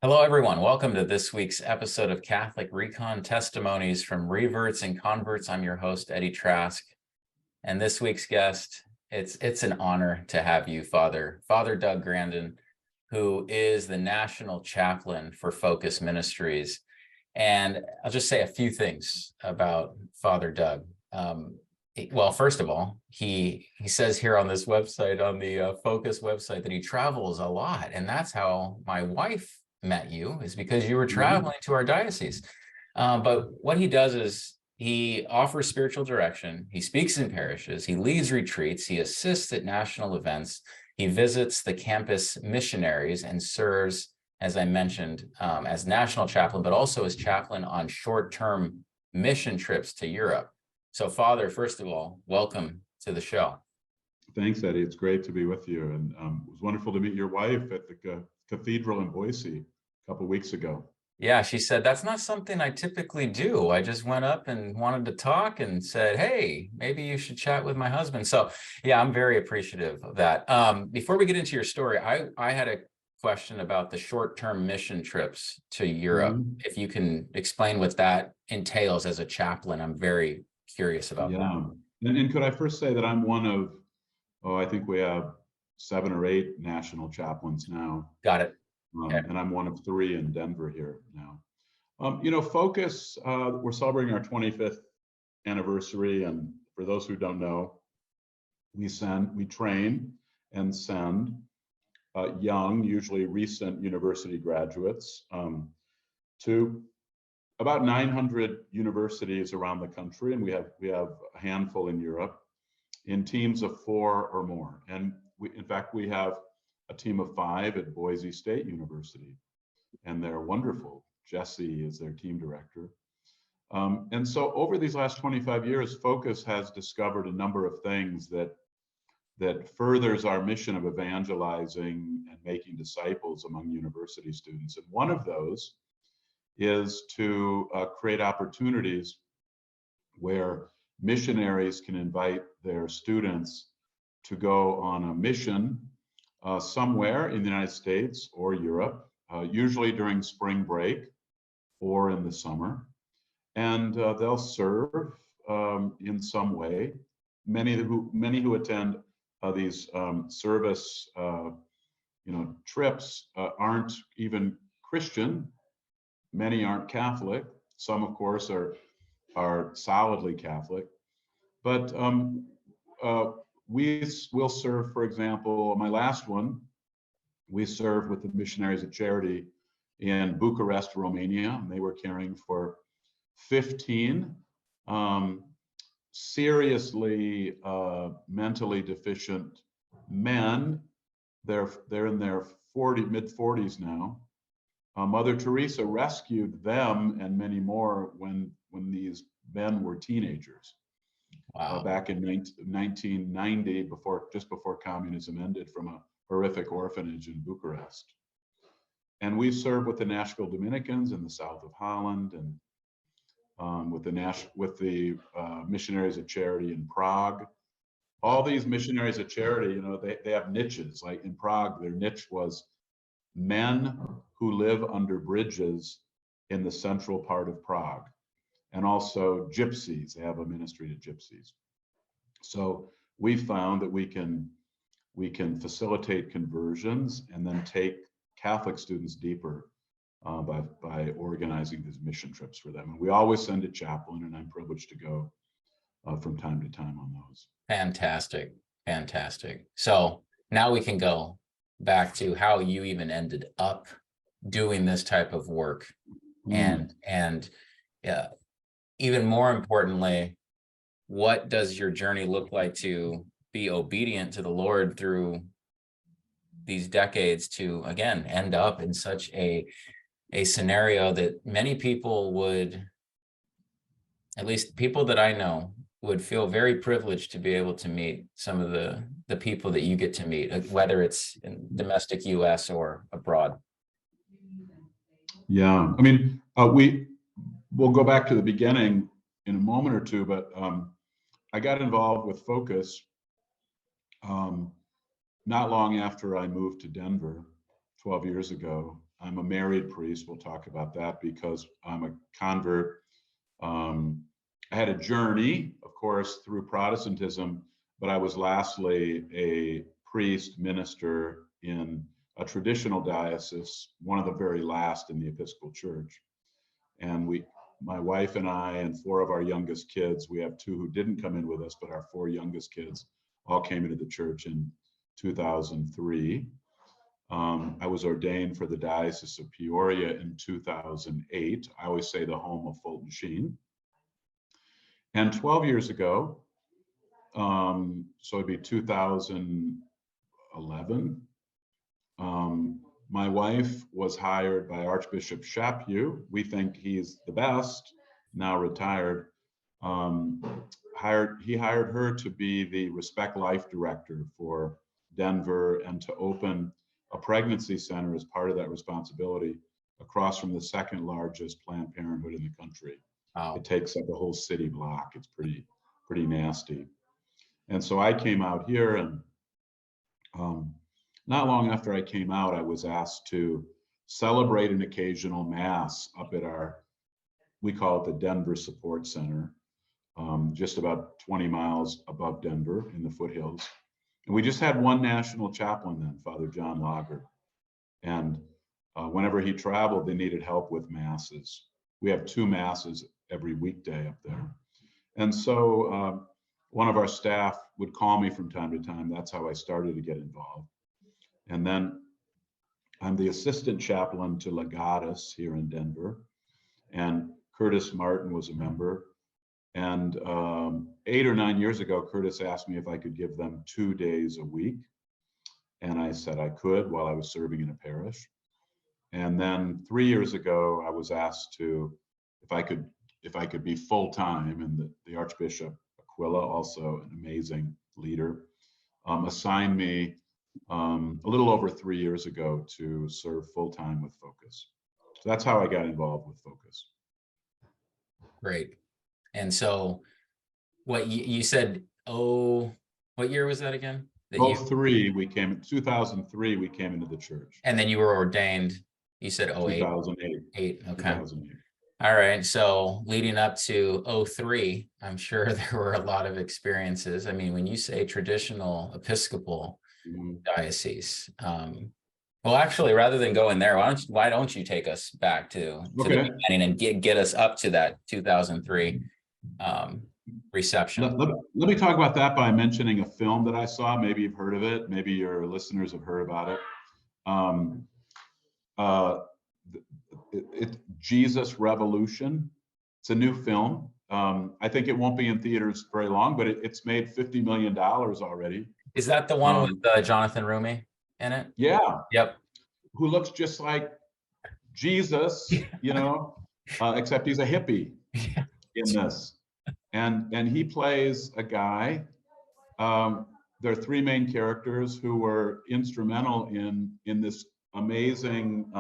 Hello, everyone. Welcome to this week's episode of Catholic ReCon Testimonies from Reverts and Converts. I'm your host, Eddie Trask. And this week's guest, it's an honor to have you, Father Doug Grandon, who is the National Chaplain for FOCUS Ministries. And I'll just say a few things about Father Doug. Well, first of all, he says here on this website, on the FOCUS website, that he travels a lot. And that's how my wife met you, is because you were traveling to our diocese. But what he does is he offers spiritual direction. He speaks in parishes. He leads retreats. He assists at national events. He visits the campus missionaries and serves, as I mentioned, as national chaplain, but also as chaplain on short-term mission trips to Europe. So, Father, first of all, welcome to the show. Thanks, Eddie. It's great to be with you. And it was wonderful to meet your wife at the cathedral in Boise a couple of weeks ago. Yeah, she said, that's not something I typically do. I just went up and wanted to talk and said, hey, maybe you should chat with my husband. So yeah, I'm very appreciative of that. Before we get into your story, I had a question about the short-term mission trips to Europe. If you can explain what that entails as a chaplain, I'm very curious about that. And could I first say that I'm one of, I think we have 7 or 8 national chaplains now. Got it. Okay. And I'm one of 3 in Denver here now. FOCUS, we're celebrating our 25th anniversary. And for those who don't know, we train and send young, usually recent university graduates to about 900 universities around the country. And we have a handful in Europe in teams of 4 or more. And in fact, we have a team of 5 at Boise State University, and they're wonderful. Jesse is their team director. And so over these last 25 years, FOCUS has discovered a number of things that furthers our mission of evangelizing and making disciples among university students. And one of those is to create opportunities where missionaries can invite their students to go on a mission somewhere in the United States or Europe, usually during spring break or in the summer. And they'll serve in some way. Many who attend these service trips aren't even Christian. Many aren't Catholic. Some, of course, are solidly Catholic. But we will serve, for example, my last one, we served with the Missionaries of Charity in Bucharest, Romania. And they were caring for 15 seriously mentally deficient men. They're in their mid-40s now. Mother Teresa rescued them and many more when these men were teenagers. Wow. Back in 1990, just before communism ended, from a horrific orphanage in Bucharest. And we served with the Nashville Dominicans in the south of Holland, and with the Missionaries of Charity in Prague. All these Missionaries of Charity, they have niches. Like in Prague, their niche was men who live under bridges in the central part of Prague. And also gypsies. They have a ministry to gypsies. So we found that we can facilitate conversions and then take Catholic students deeper by organizing these mission trips for them. And we always send a chaplain, and I'm privileged to go from time to time on those. Fantastic. So now we can go back to how you even ended up doing this type of work, and even more importantly, what does your journey look like to be obedient to the Lord through these decades to, again, end up in such a scenario that many people would, at least people that I know, would feel very privileged to be able to meet some of the people that you get to meet, whether it's in domestic US or abroad. Yeah, I mean, we'll go back to the beginning in a moment or two, but I got involved with FOCUS not long after I moved to Denver 12 years ago. I'm a married priest. We'll talk about that because I'm a convert. I had a journey, of course, through Protestantism, but I was lastly a priest minister in a traditional diocese, one of the very last in the Episcopal Church. And my wife and I and 4 of our youngest kids, we have 2 who didn't come in with us, but our 4 youngest kids all came into the church in 2003. I was ordained for the Diocese of Peoria in 2008. I always say the home of Fulton Sheen. And 12 years ago, so it'd be 2011, my wife was hired by Archbishop Chaput. We think he's the best, now retired. He hired her to be the Respect Life Director for Denver and to open a pregnancy center as part of that responsibility across from the 2nd largest Planned Parenthood in the country. Wow. It takes up a whole city block. It's pretty nasty. And so I came out here, and not long after I came out, I was asked to celebrate an occasional mass up at we call it the Denver Support Center, just about 20 miles above Denver in the foothills. And we just had one national chaplain then, Father John Lager. And whenever he traveled, they needed help with masses. We have 2 masses every weekday up there. And so one of our staff would call me from time to time. That's how I started to get involved. And then I'm the assistant chaplain to Legatus here in Denver. And Curtis Martin was a member. And 8 or 9 years ago, Curtis asked me if I could give them 2 days a week. And I said I could while I was serving in a parish. And then 3 years ago, I was asked if I could be full-time, and the Archbishop Aquila, also an amazing leader, assigned me a little over 3 years ago to serve full-time with Focus. So that's how I got involved with Focus. Great. And so what you said, what year was that again? 2003, we came in 2003, we came into the church. And then you were ordained, you said 08? 2008. Okay. 2008. All right. So leading up to 03, I'm sure there were a lot of experiences. I mean, when you say traditional Episcopal diocese, well, actually, rather than going there, why don't you take us back to the beginning and get us up to that 2003 reception? Let me talk about that by mentioning a film that I saw. Maybe you've heard of it. Maybe your listeners have heard about it. Jesus Revolution. It's a new film. I think it won't be in theaters very long, but it's made $50 million already. Is that the one with Jonathan Rumi in it? Yeah. Yep. Who looks just like Jesus, except he's a hippie in this. And he plays a guy. There are 3 main characters who were instrumental in this amazing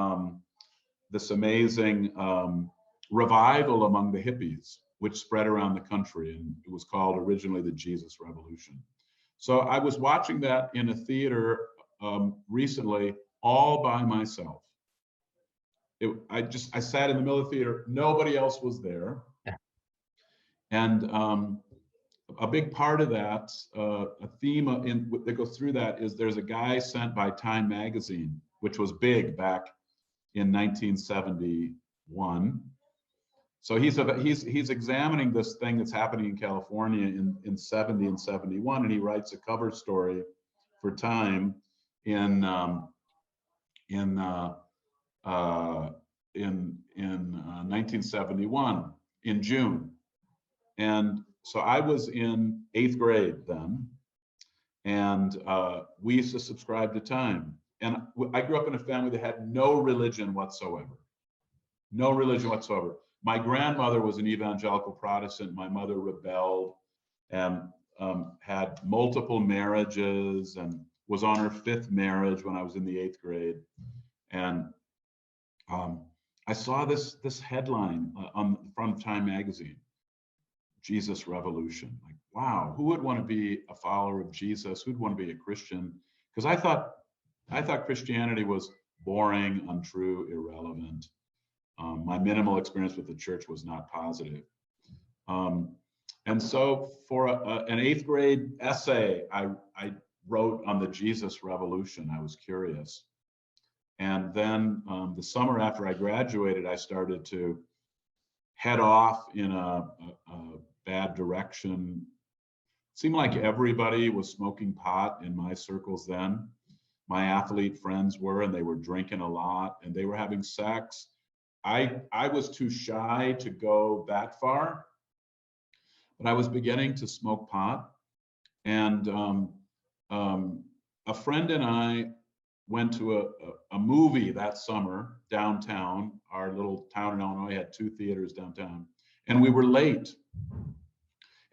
revival among the hippies, which spread around the country, and it was called originally the Jesus Revolution. So I was watching that in a theater recently, all by myself. I sat in the middle of the theater, nobody else was there. Yeah. And a big part of that, a theme that goes through that is there's a guy sent by Time magazine, which was big back in 1971. So he's examining this thing that's happening in California in 70 and 71, and he writes a cover story for Time in 1971 in June. And so I was in 8th grade then, and we used to subscribe to Time. And I grew up in a family that had no religion whatsoever. No religion whatsoever. My grandmother was an evangelical Protestant. My mother rebelled and had multiple marriages and was on her 5th marriage when I was in the 8th grade. And I saw this headline from Time magazine, Jesus Revolution. Like, wow, who would want to be a follower of Jesus? Who'd want to be a Christian? Because I thought Christianity was boring, untrue, irrelevant. My minimal experience with the church was not positive. And so for an 8th grade essay, I wrote on the Jesus Revolution. I was curious. And then the summer after I graduated, I started to head off in a bad direction. It seemed like everybody was smoking pot in my circles then. My athlete friends were, and they were drinking a lot, and they were having sex. I was too shy to go that far, but I was beginning to smoke pot. And a friend and I went to a movie that summer downtown. Our little town in Illinois had 2 theaters downtown, and we were late.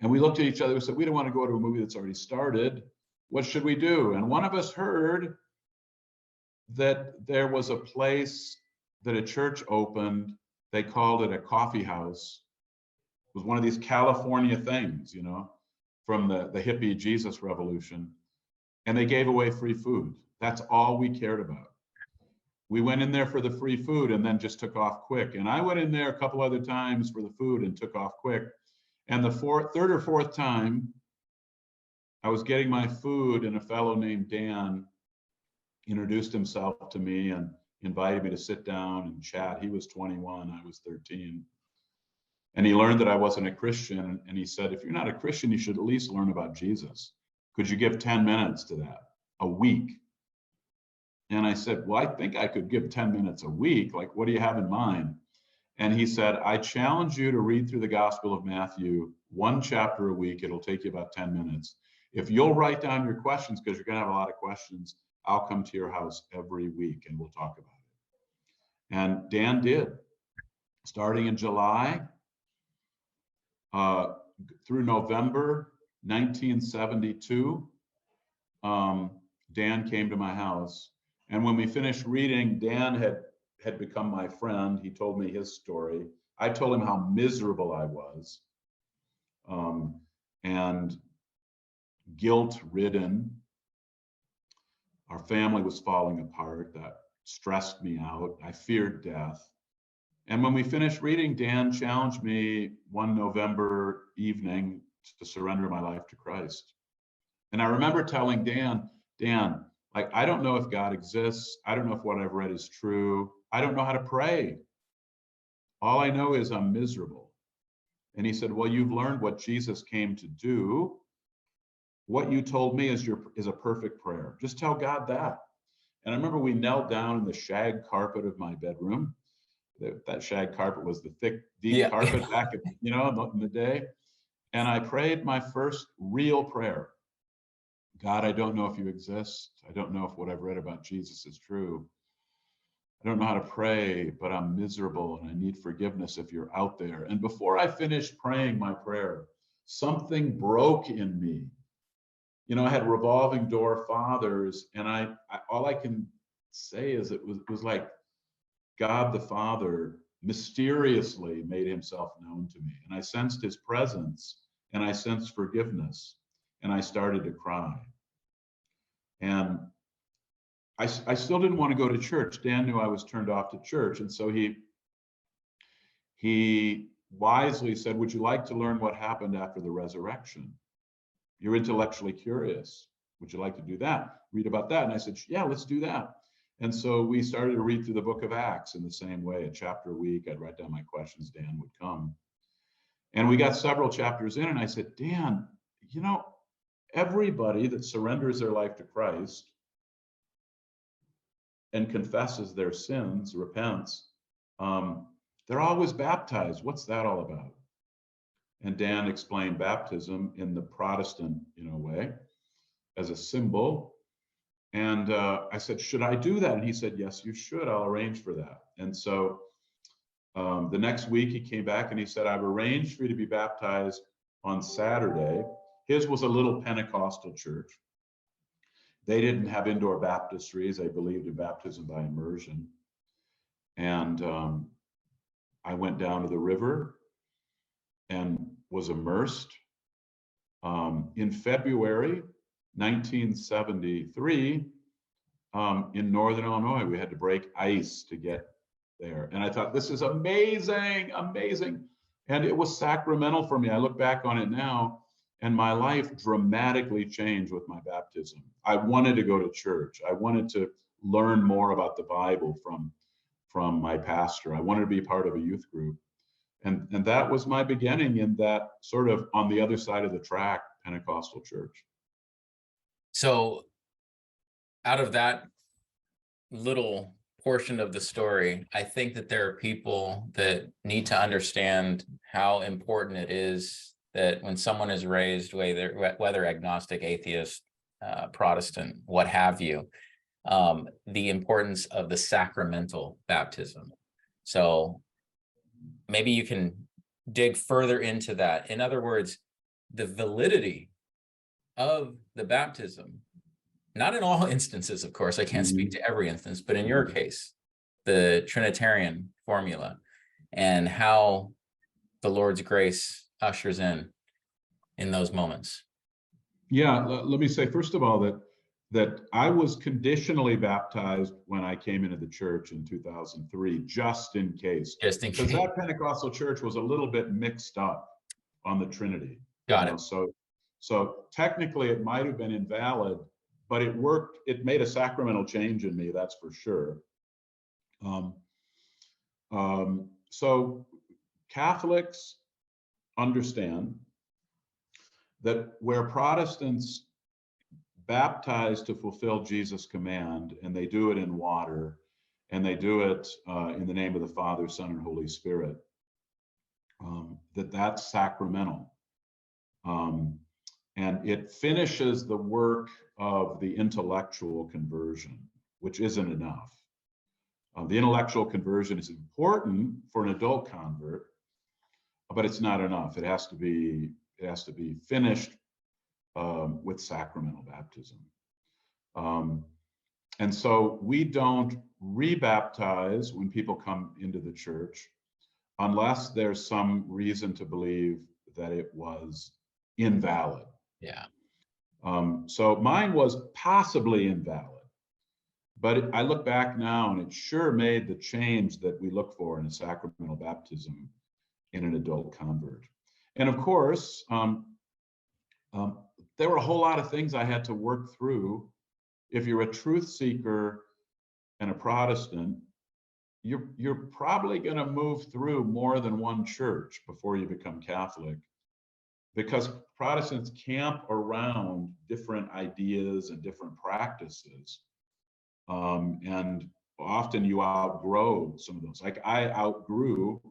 And we looked at each other and said, we don't want to go to a movie that's already started. What should we do? And one of us heard that there was a place that a church opened. They called it a coffee house. It was one of these California things, you know, from the hippie Jesus revolution. And they gave away free food. That's all we cared about. We went in there for the free food and then just took off quick. And I went in there a couple other times for the food and took off quick. And the third or fourth time, I was getting my food, and a fellow named Dan introduced himself to me and invited me to sit down and chat. He was 21, I was 13. And he learned that I wasn't a Christian. And he said, if you're not a Christian, you should at least learn about Jesus. Could you give 10 minutes to that a week? And I said, well, I think I could give 10 minutes a week. Like, what do you have in mind? And he said, I challenge you to read through the Gospel of Matthew, 1 chapter a week. It'll take you about 10 minutes. If you'll write down your questions, because you're going to have a lot of questions, I'll come to your house every week and we'll talk about it. And Dan did. Starting in July through November 1972, Dan came to my house. And when we finished reading, Dan had become my friend. He told me his story. I told him how miserable I was, and guilt-ridden. Our family was falling apart. That stressed me out. I feared death. And when we finished reading, Dan challenged me one November evening to surrender my life to Christ. And I remember telling Dan, like, I don't know if God exists. I don't know if what I've read is true. I don't know how to pray. All I know is I'm miserable. And he said, well, you've learned what Jesus came to do. What you told me is a perfect prayer. Just tell God that. And I remember we knelt down in the shag carpet of my bedroom. That shag carpet was the thick, deep carpet back in the day. And I prayed my first real prayer. God, I don't know if you exist. I don't know if what I've read about Jesus is true. I don't know how to pray, but I'm miserable and I need forgiveness if you're out there. And before I finished praying my prayer, something broke in me. You know, I had revolving door fathers, and I all I can say is it was like God the Father mysteriously made himself known to me. And I sensed his presence, and I sensed forgiveness, and I started to cry. And I still didn't want to go to church. Dan knew I was turned off to church. And so he wisely said, would you like to learn what happened after the resurrection? You're intellectually curious. Would you like to do that? Read about that. And I said, yeah, let's do that. And so we started to read through the book of Acts in the same way, a chapter a week. I'd write down my questions. Dan would come. And we got several chapters in, and I said, Dan, you know, everybody that surrenders their life to Christ and confesses their sins, repents, they're always baptized. What's that all about? And Dan explained baptism in the Protestant, way, as a symbol. And I said, should I do that? And he said, yes, you should. I'll arrange for that. And so the next week he came back and he said, I've arranged for you to be baptized on Saturday. His was a little Pentecostal church. They didn't have indoor baptistries. They believed in baptism by immersion. And I went down to the river and was immersed. In February 1973, in Northern Illinois. We had to break ice to get there. And I thought, this is amazing, amazing. And it was sacramental for me. I look back on it now, and my life dramatically changed with my baptism. I wanted to go to church. I wanted to learn more about the Bible from my pastor. I wanted to be part of a youth group. And that was my beginning in that sort of on the other side of the track Pentecostal church. So out of that little portion of the story, I think that there are people that need to understand how important it is that when someone is raised, whether agnostic, atheist, Protestant, what have you, the importance of the sacramental baptism. So maybe you can dig further into that. In other words, the validity of the baptism, not in all instances, of course, I can't speak to every instance, but in your case, the Trinitarian formula and how the Lord's grace ushers in those moments. Yeah, let me say, first of all, that I was conditionally baptized when I came into the church in 2003, just in case. Just in case. Because that Pentecostal church was a little bit mixed up on the Trinity. Got it. So technically it might have been invalid, but it worked. It made a sacramental change in me, that's for sure. So Catholics understand that where Protestants baptize to fulfill Jesus' command, and they do it in water, and they do it in the name of the Father, Son, and Holy Spirit, that's sacramental. And it finishes the work of the intellectual conversion, which isn't enough. The intellectual conversion is important for an adult convert, but it's not enough. It has to be finished with sacramental baptism. And so we don't rebaptize when people come into the church unless there's some reason to believe that it was invalid. Yeah. So mine was possibly invalid, but I look back now and it sure made the change that we look for in a sacramental baptism in an adult convert. And of course, there were a whole lot of things I had to work through. If you're a truth seeker and a Protestant, you're probably going to move through more than one church before you become Catholic, because Protestants camp around different ideas and different practices. And often you outgrow some of those. Like I outgrew,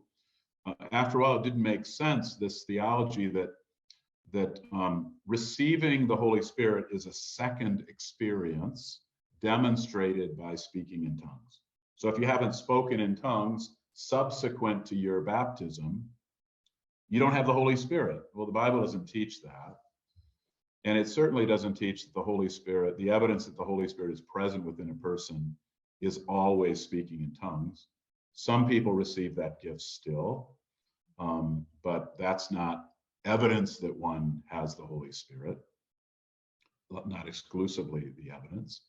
after a while, it didn't make sense, this theology that receiving the Holy Spirit is a second experience demonstrated by speaking in tongues. So if you haven't spoken in tongues subsequent to your baptism, you don't have the Holy Spirit. Well, the Bible doesn't teach that. And it certainly doesn't teach that the Holy Spirit, the evidence that the Holy Spirit is present within a person is always speaking in tongues. Some people receive that gift still, but that's not evidence that one has the Holy Spirit, not exclusively the evidence.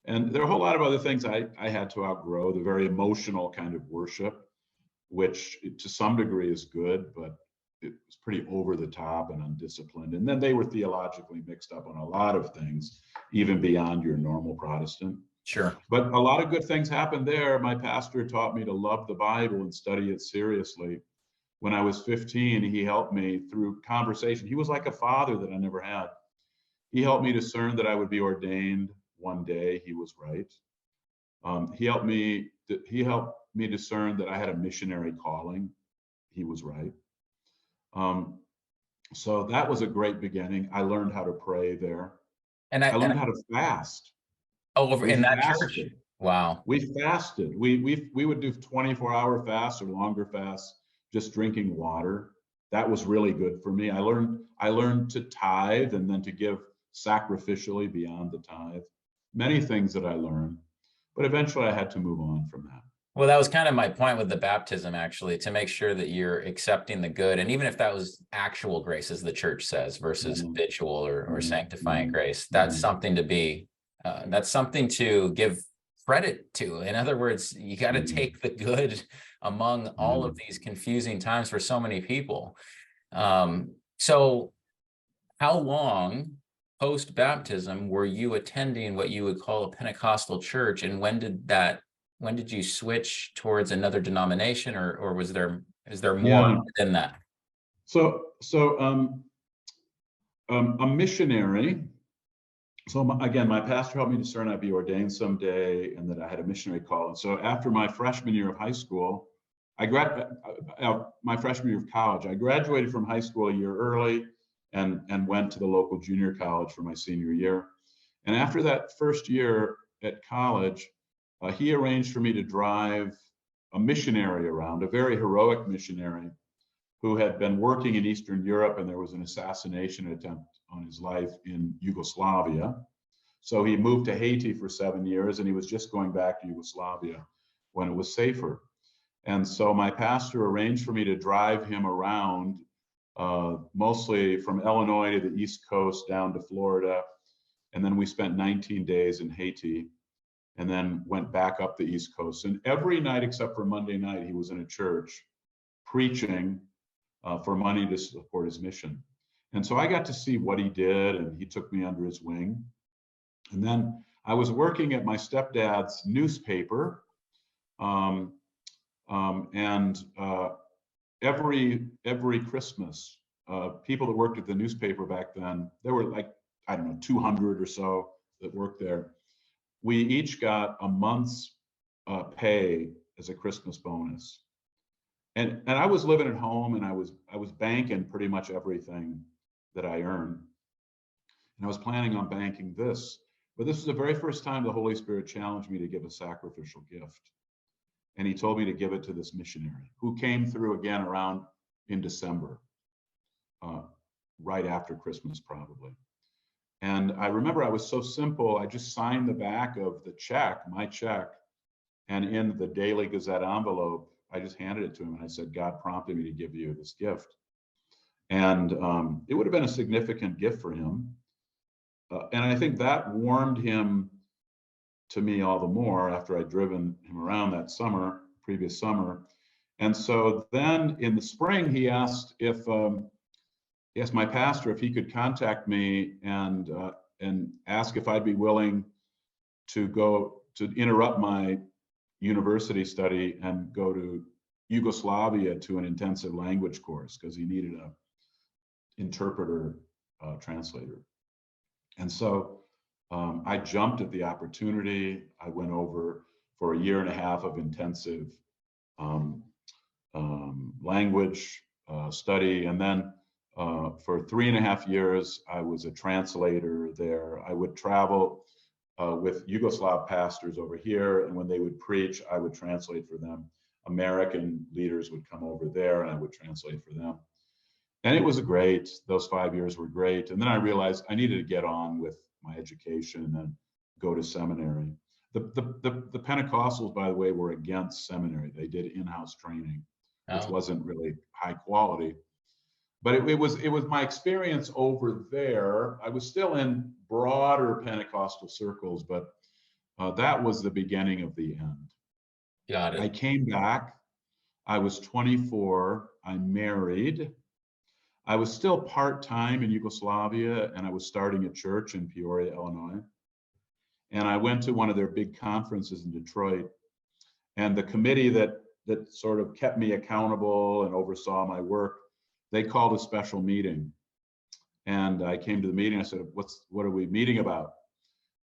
And there are a whole lot of other things I had to outgrow, the very emotional kind of worship, which to some degree is good, but it was pretty over the top and undisciplined. And then they were theologically mixed up on a lot of things, even beyond your normal Protestant. Sure. But a lot of good things happened there. My pastor taught me to love the Bible and study it seriously. When I was 15, he helped me through conversation. He was like a father that I never had. He helped me discern that I would be ordained one day. He was right. He helped me discern that I had a missionary calling. He was right. So that was a great beginning. I learned how to pray there. And I learned how to fast. Oh, in that church? Wow. We fasted. We would do 24-hour fasts or longer fasts, just drinking water. That was really good for me. I learned to tithe and then to give sacrificially beyond the tithe. Many things that I learned, but eventually I had to move on from that. Well, that was kind of my point with the baptism, actually, to make sure that you're accepting the good. And even if that was actual grace, as the church says, versus habitual or sanctifying grace, that's something to be That's something to give credit to. In other words, you got to take the good among all of these confusing times for so many people. So how long post-baptism were you attending what you would call a Pentecostal church, and when did you switch towards another denomination, or is there more than that? So a missionary. So again, my pastor helped me discern I'd be ordained someday, and that I had a missionary call. And so after my freshman year of high school, my freshman year of college, I graduated from high school a year early and went to the local junior college for my senior year. And after that first year at college, he arranged for me to drive a missionary around, a very heroic missionary who had been working in Eastern Europe, and there was an assassination attempt on his life in Yugoslavia. So he moved to Haiti for 7 years, and he was just going back to Yugoslavia when it was safer. And so my pastor arranged for me to drive him around, mostly from Illinois to the East Coast down to Florida. And then we spent 19 days in Haiti, and then went back up the East Coast. And every night except for Monday night, he was in a church preaching for money to support his mission. And so I got to see what he did, and he took me under his wing. And then I was working at my stepdad's newspaper, and every Christmas, people that worked at the newspaper back then, there were like, I don't know, 200 or so that worked there. We each got a month's pay as a Christmas bonus. And I was living at home, and I was banking pretty much everything that I earned. And I was planning on banking this. But this was the very first time the Holy Spirit challenged me to give a sacrificial gift. And he told me to give it to this missionary who came through again around in December, right after Christmas probably. And I remember I was so simple, I just signed the back of the check, my check, and in the Daily Gazette envelope, I just handed it to him, and I said, God prompted me to give you this gift. And it would have been a significant gift for him. And I think that warmed him to me all the more after I'd driven him around that summer, previous summer. And so then in the spring, he asked my pastor if he could contact me and ask if I'd be willing to go to interrupt my university study and go to Yugoslavia to an intensive language course, because he needed a interpreter, translator. And so I jumped at the opportunity. I went over for a year and a half of intensive language study. And then for 3.5 years, I was a translator there. I would travel with Yugoslav pastors over here, and when they would preach, I would translate for them. American leaders would come over there, and I would translate for them. And it was great. Those 5 years were great. And then I realized I needed to get on with my education and then go to seminary. The Pentecostals, by the way, were against seminary. They did in-house training, which wasn't really high quality. But it was my experience over there. I was still in broader Pentecostal circles, but that was the beginning of the end. Got it. I came back. I was 24. I married. I was still part-time in Yugoslavia, and I was starting a church in Peoria, Illinois. And I went to one of their big conferences in Detroit. And the committee that sort of kept me accountable and oversaw my work, they called a special meeting. And I came to the meeting. I said, what are we meeting about?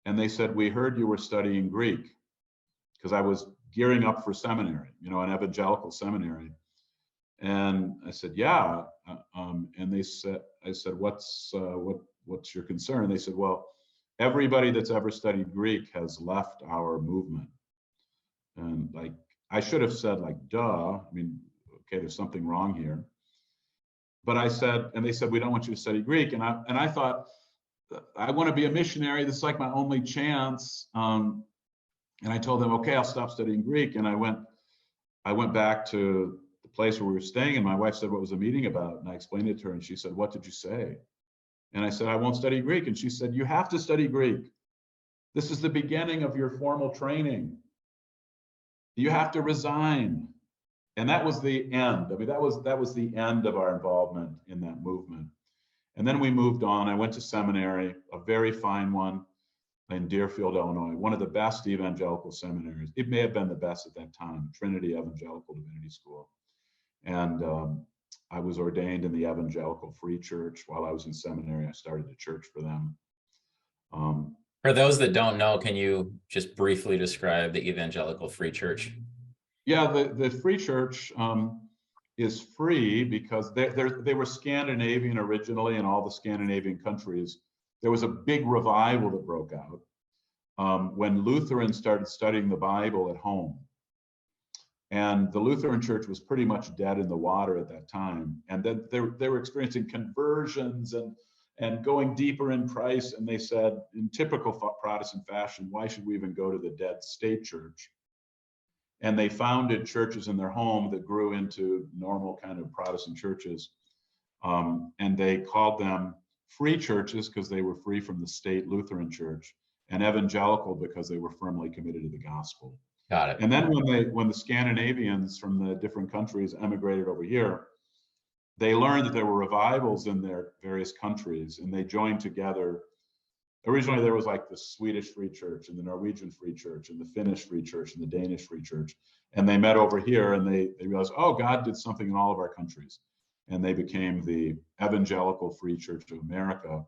And they said, we heard you were studying Greek, because I was gearing up for seminary, an evangelical seminary. And I said, yeah. And I said, what's your concern? They said, well, everybody that's ever studied Greek has left our movement. And like, I should have said like, duh. I mean, okay, there's something wrong here. But I said, and they said, we don't want you to study Greek. And I thought, I want to be a missionary. This is like my only chance. And I told them, okay, I'll stop studying Greek. And I went back to the place where we were staying, and my wife said, what was the meeting about? And I explained it to her, and she said, what did you say? And I said, I won't study Greek. And she said, you have to study Greek. This is the beginning of your formal training. You have to resign. And that was the end. I mean, that was the end of our involvement in that movement. And then we moved on. I went to seminary, a very fine one in Deerfield, Illinois, one of the best evangelical seminaries. It may have been the best at that time, Trinity Evangelical Divinity School. And I was ordained in the Evangelical Free Church. While I was in seminary, I started a church for them. For those that don't know, can you just briefly describe the Evangelical Free Church? Yeah, the Free Church is free because they were Scandinavian originally, in all the Scandinavian countries. There was a big revival that broke out when Lutherans started studying the Bible at home. And the Lutheran Church was pretty much dead in the water at that time. And then they were experiencing conversions and going deeper in Christ. And they said, in typical Protestant fashion, why should we even go to the dead state church? And they founded churches in their home that grew into normal kind of Protestant churches. And they called them free churches because they were free from the state Lutheran church, and evangelical because they were firmly committed to the gospel. Got it. And then when the Scandinavians from the different countries emigrated over here, they learned that there were revivals in their various countries, and they joined together. Originally, there was like the Swedish Free Church and the Norwegian Free Church and the Finnish Free Church and the Danish Free Church. And they met over here, and they realized, oh, God did something in all of our countries. And they became the Evangelical Free Church of America.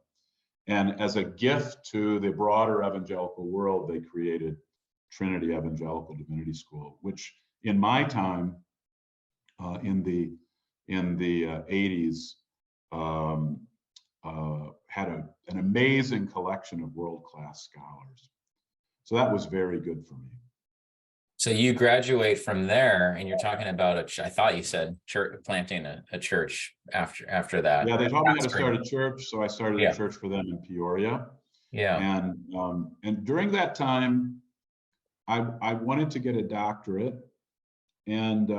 And as a gift to the broader evangelical world, they created Trinity Evangelical Divinity School, which in my time in the 80s had an amazing collection of world-class scholars. So that was very good for me. So you graduate from there, and you're talking about I thought you said church, planting a church after that. Yeah, they taught me how to start a church, so I started a church for them in Peoria. Yeah. And during that time, I wanted to get a doctorate, and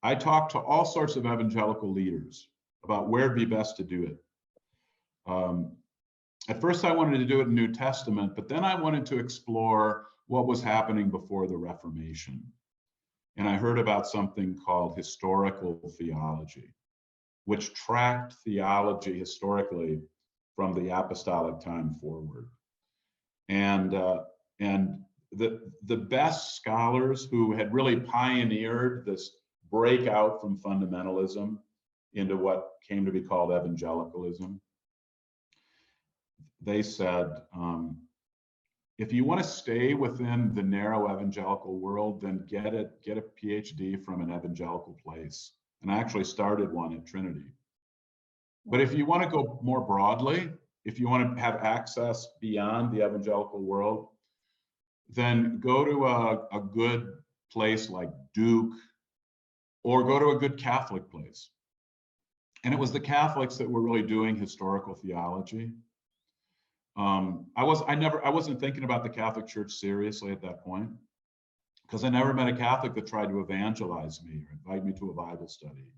I talked to all sorts of evangelical leaders about where it'd be best to do it. At first, I wanted to do it in New Testament, but then I wanted to explore what was happening before the Reformation. And I heard about something called historical theology, which tracked theology historically from the apostolic time forward. And the best scholars who had really pioneered this breakout from fundamentalism into what came to be called evangelicalism, they said, if you want to stay within the narrow evangelical world, then get a PhD from an evangelical place. And I actually started one at Trinity. But if you want to go more broadly, if you want to have access beyond the evangelical world, then go to a good place like Duke, or go to a good Catholic place. And it was the Catholics that were really doing historical theology. I wasn't thinking about the Catholic Church seriously at that point, because I never met a Catholic that tried to evangelize me or invite me to a Bible study,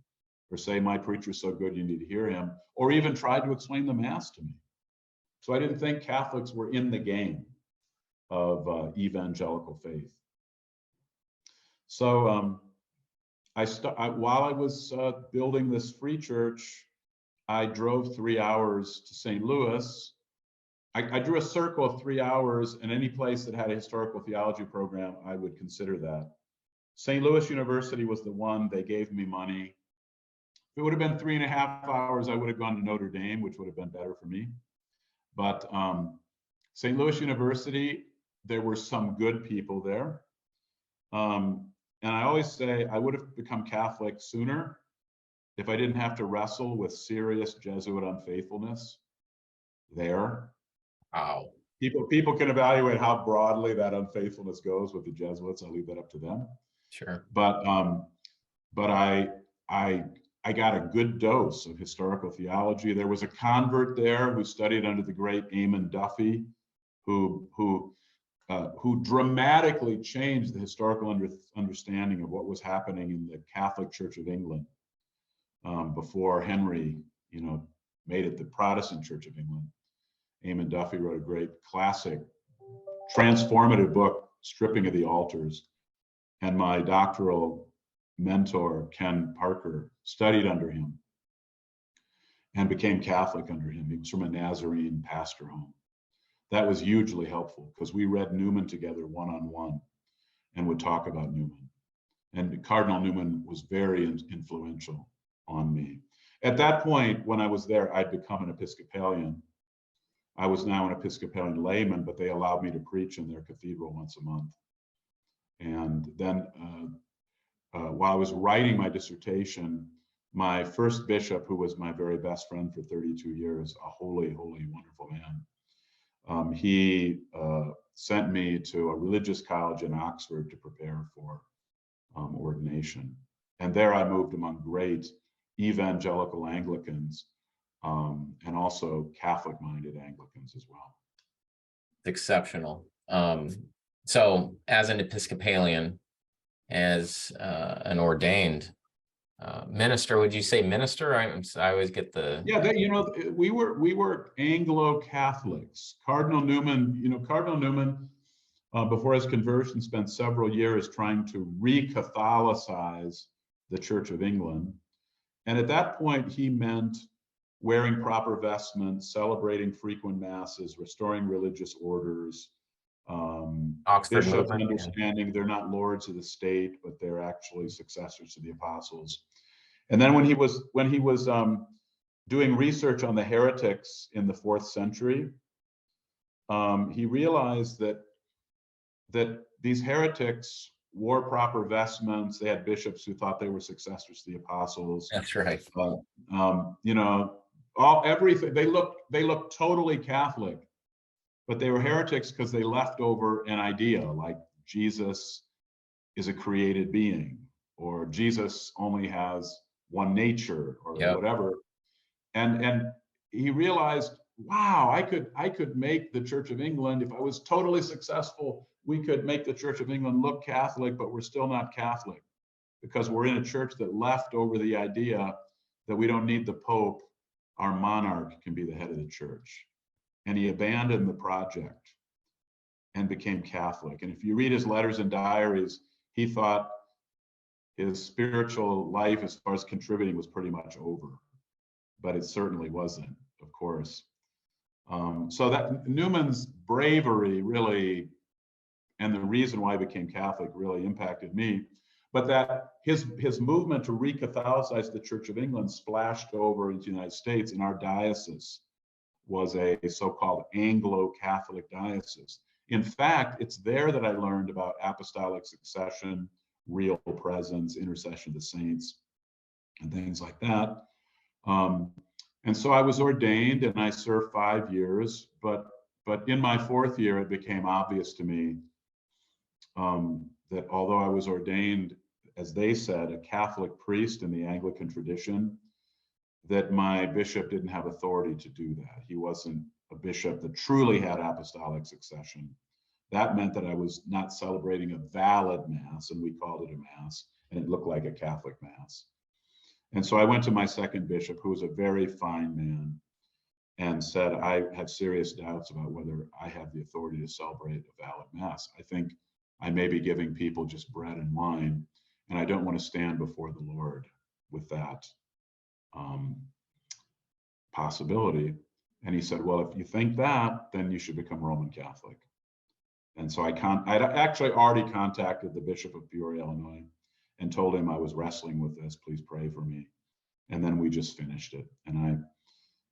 or say my preacher's so good you need to hear him, or even tried to explain the Mass to me. So I didn't think Catholics were in the game of evangelical faith. So while I was building this free church, I drove 3 hours to St. Louis. I drew a circle of 3 hours, and any place that had a historical theology program, I would consider that. St. Louis University was the one. They gave me money. If it would have been 3.5 hours, I would have gone to Notre Dame, which would have been better for me. But St. Louis University, there were some good people there. And I always say I would have become Catholic sooner if I didn't have to wrestle with serious Jesuit unfaithfulness there. Wow. People can evaluate how broadly that unfaithfulness goes with the Jesuits. I'll leave that up to them. Sure. But I got a good dose of historical theology. There was a convert there who studied under the great Eamon Duffy, who dramatically changed the historical understanding of what was happening in the Catholic Church of England before Henry, made it the Protestant Church of England. Eamon Duffy wrote a great classic transformative book, Stripping of the Altars. And my doctoral mentor, Ken Parker, studied under him and became Catholic under him. He was from a Nazarene pastor home. That was hugely helpful because we read Newman together one-on-one and would talk about Newman. And Cardinal Newman was very influential on me. At that point, when I was there, I'd become an Episcopalian. I was now an Episcopalian layman, but they allowed me to preach in their cathedral once a month. And then while I was writing my dissertation, my first bishop, who was my very best friend for 32 years, a holy, holy, wonderful man, he sent me to a religious college in Oxford to prepare for ordination. And there I moved among great evangelical Anglicans and also Catholic-minded Anglicans as well. Exceptional. So as an Episcopalian, as an ordained minister, would you say minister? I always get the... Yeah, we were Anglo-Catholics. Cardinal Newman, before his conversion, spent several years trying to re-Catholicize the Church of England. And at that point, he meant wearing proper vestments, celebrating frequent masses, restoring religious orders, Oxford bishops movement, understanding they're not lords of the state, but they're actually successors to the apostles. And then when he was doing research on the heretics in the 4th century, he realized that these heretics wore proper vestments. They had bishops who thought they were successors to the apostles. That's right. Everything, they looked totally Catholic, but they were heretics because they left over an idea like Jesus is a created being, or Jesus only has one nature, or whatever. And he realized, wow, I could make the Church of England, if I was totally successful, we could make the Church of England look Catholic, but we're still not Catholic because we're in a church that left over the idea that we don't need the Pope. Our monarch can be the head of the church. And he abandoned the project and became Catholic. And if you read his letters and diaries, he thought his spiritual life, as far as contributing, was pretty much over. But it certainly wasn't, of course. So that Newman's bravery really, and the reason why he became Catholic, really impacted me. But that his movement to re-Catholicize the Church of England splashed over into the United States, and our diocese was a so-called Anglo-Catholic diocese. In fact, it's there that I learned about apostolic succession, real presence, intercession of the saints, and things like that. And so I was ordained and I served 5 years, but in my 4th year, it became obvious to me that although I was ordained, as they said, a Catholic priest in the Anglican tradition, that my bishop didn't have authority to do that. He wasn't a bishop that truly had apostolic succession. That meant that I was not celebrating a valid mass, and we called it a mass, and it looked like a Catholic mass. And so I went to my second bishop, who was a very fine man, and said, I have serious doubts about whether I have the authority to celebrate a valid mass. I think I may be giving people just bread and wine, and I don't want to stand before the Lord with that possibility. And he said, well, if you think that, then you should become Roman Catholic. And so I'd actually already contacted the Bishop of Peoria, Illinois, and told him I was wrestling with this, please pray for me. And then we just finished it. And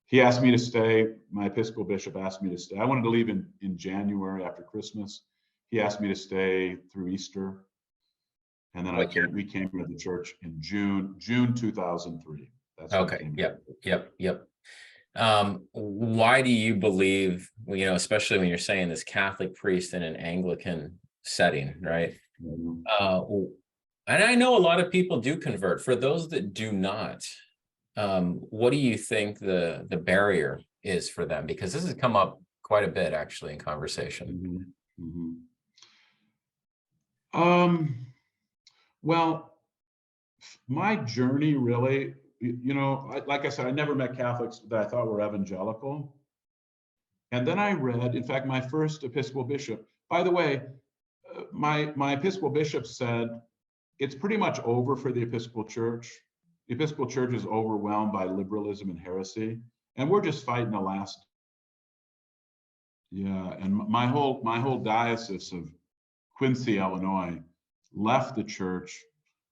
he asked me to stay. My Episcopal bishop asked me to stay. I wanted to leave in January after Christmas. He asked me to stay through Easter. And then we came to the church in June 2003. That's okay. Yep. Why do you believe, especially when you're saying this Catholic priest in an Anglican setting, right? Mm-hmm. And I know a lot of people do convert. For those that do not, what do you think the barrier is for them? Because this has come up quite a bit actually in conversation. Mm-hmm. Mm-hmm. Well, my journey really, like I said, I never met Catholics that I thought were evangelical. And then I read, in fact, my first Episcopal bishop By the way, my Episcopal bishop said it's pretty much over for the Episcopal Church. The Episcopal Church is overwhelmed by liberalism and heresy, and we're just fighting the last. Yeah, and my whole diocese of Quincy, Illinois, left the church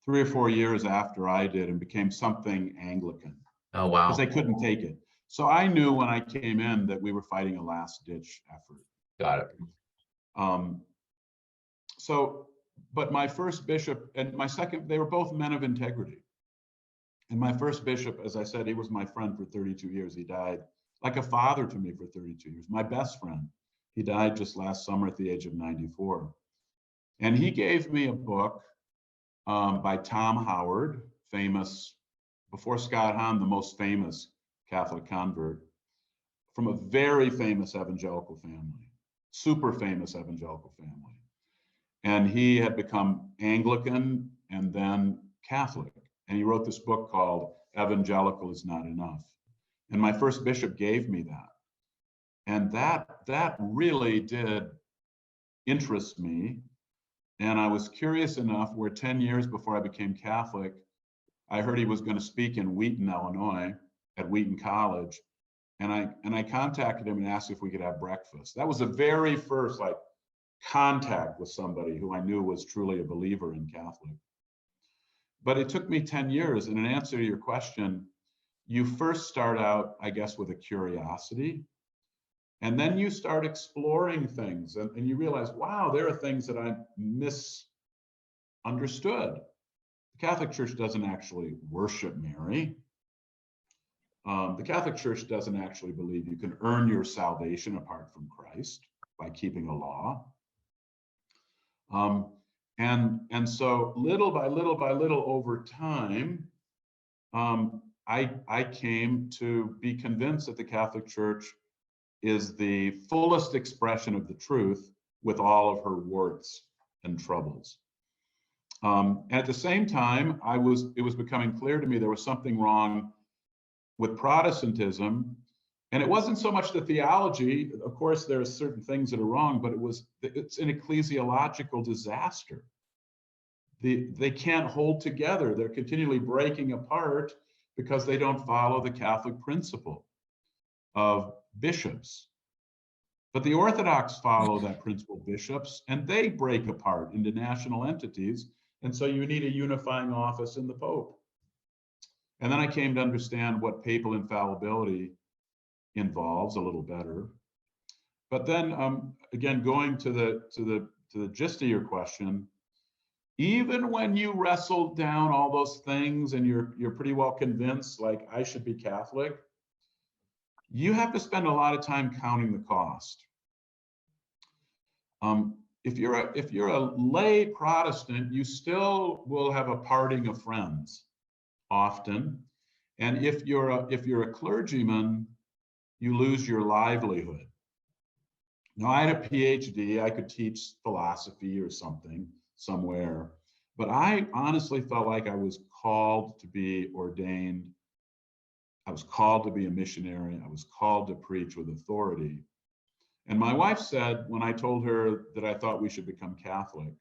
3 or 4 years after I did and became something Anglican. Oh, wow. Because they couldn't take it. So I knew when I came in that we were fighting a last ditch effort. Got it. But my first bishop and my second, they were both men of integrity. And my first bishop, as I said, he was my friend for 32 years. He died like a father to me for 32 years. My best friend. He died just last summer at the age of 94. And he gave me a book by Tom Howard, famous, before Scott Hahn, the most famous Catholic convert, from a very famous evangelical family, super famous evangelical family. And he had become Anglican and then Catholic. And he wrote this book called Evangelical is Not Enough. And my first bishop gave me that. And that really did interest me. And I was curious enough where 10 years before I became Catholic, I heard he was going to speak in Wheaton, Illinois, at Wheaton College. And I contacted him and asked if we could have breakfast. That was the very first contact with somebody who I knew was truly a believer in Catholic. But it took me 10 years. And in answer to your question, you first start out, I guess, with a curiosity. And then you start exploring things and you realize, wow, there are things that I misunderstood. The Catholic Church doesn't actually worship Mary. The Catholic Church doesn't actually believe you can earn your salvation apart from Christ by keeping a law. And so little by little over time, I came to be convinced that the Catholic Church is the fullest expression of the truth with all of her warts and troubles. At the same time, it was becoming clear to me there was something wrong with Protestantism. And it wasn't so much the theology. Of course, there are certain things that are wrong, but it's an ecclesiological disaster. They can't hold together. They're continually breaking apart because they don't follow the Catholic principle of bishops. But the Orthodox follow that principle of bishops, and they break apart into national entities. And so you need a unifying office in the Pope. And then I came to understand what papal infallibility involves a little better. But then again, going to the gist of your question, even when you wrestle down all those things and you're pretty well convinced, like I should be Catholic, you have to spend a lot of time counting the cost. If you're a lay Protestant, you still will have a parting of friends often, and if you're a clergyman, you lose your livelihood. Now, I had a PhD. I could teach philosophy or something somewhere, but I honestly felt like I was called to be ordained. I was called to be a missionary. I was called to preach with authority. And my wife said, when I told her that I thought we should become Catholic,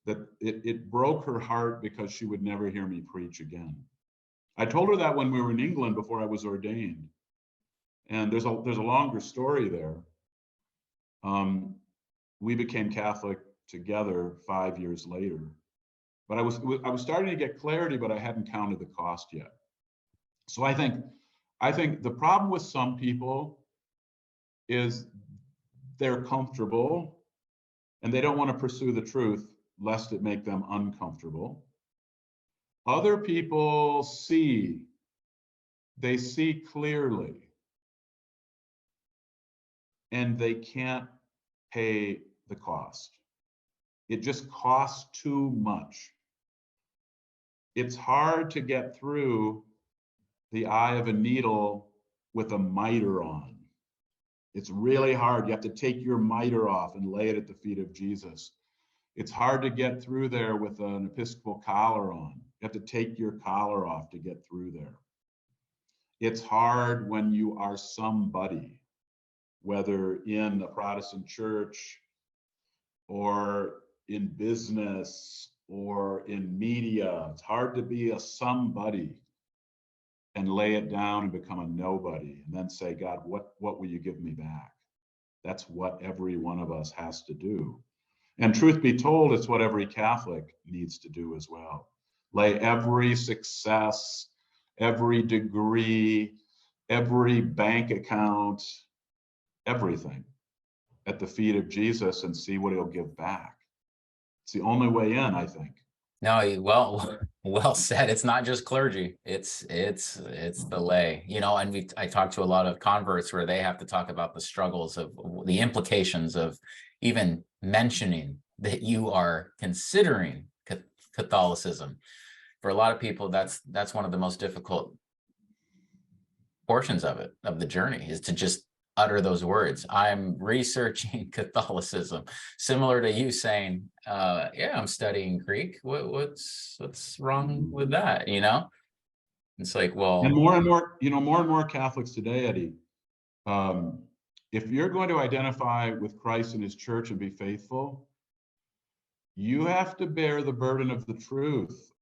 that it broke her heart because she would never hear me preach again. I told her that when we were in England before I was ordained. And there's a longer story there. We became Catholic together 5 years later. But I was starting to get clarity, but I hadn't counted the cost yet. So I think the problem with some people is they're comfortable and they don't want to pursue the truth lest it make them uncomfortable. Other people see clearly, and they can't pay the cost. It just costs too much. It's hard to get through the eye of a needle with a mitre on. It's really hard. You have to take your mitre off and lay it at the feet of Jesus. It's hard to get through there with an Episcopal collar on. You have to take your collar off to get through there. It's hard when you are somebody, whether in a Protestant church, or in business or in media. It's hard to be a somebody and lay it down and become a nobody and then say, God, what will you give me back? That's what every one of us has to do. And truth be told, it's what every Catholic needs to do as well. Lay every success, every degree, every bank account, everything at the feet of Jesus and see what he'll give back. It's the only way in, I think. No, well said. It's not just clergy. It's the lay, and I talk to a lot of converts where they have to talk about the struggles of the implications of even mentioning that you are considering Catholicism. For a lot of people, that's one of the most difficult portions of the journey, is to just utter those words. I'm researching Catholicism, similar to you saying, yeah, I'm studying Greek. What's wrong with that? It's like, well, and more and more Catholics today, Eddie, if you're going to identify with Christ and his church and be faithful, you have to bear the burden of the truth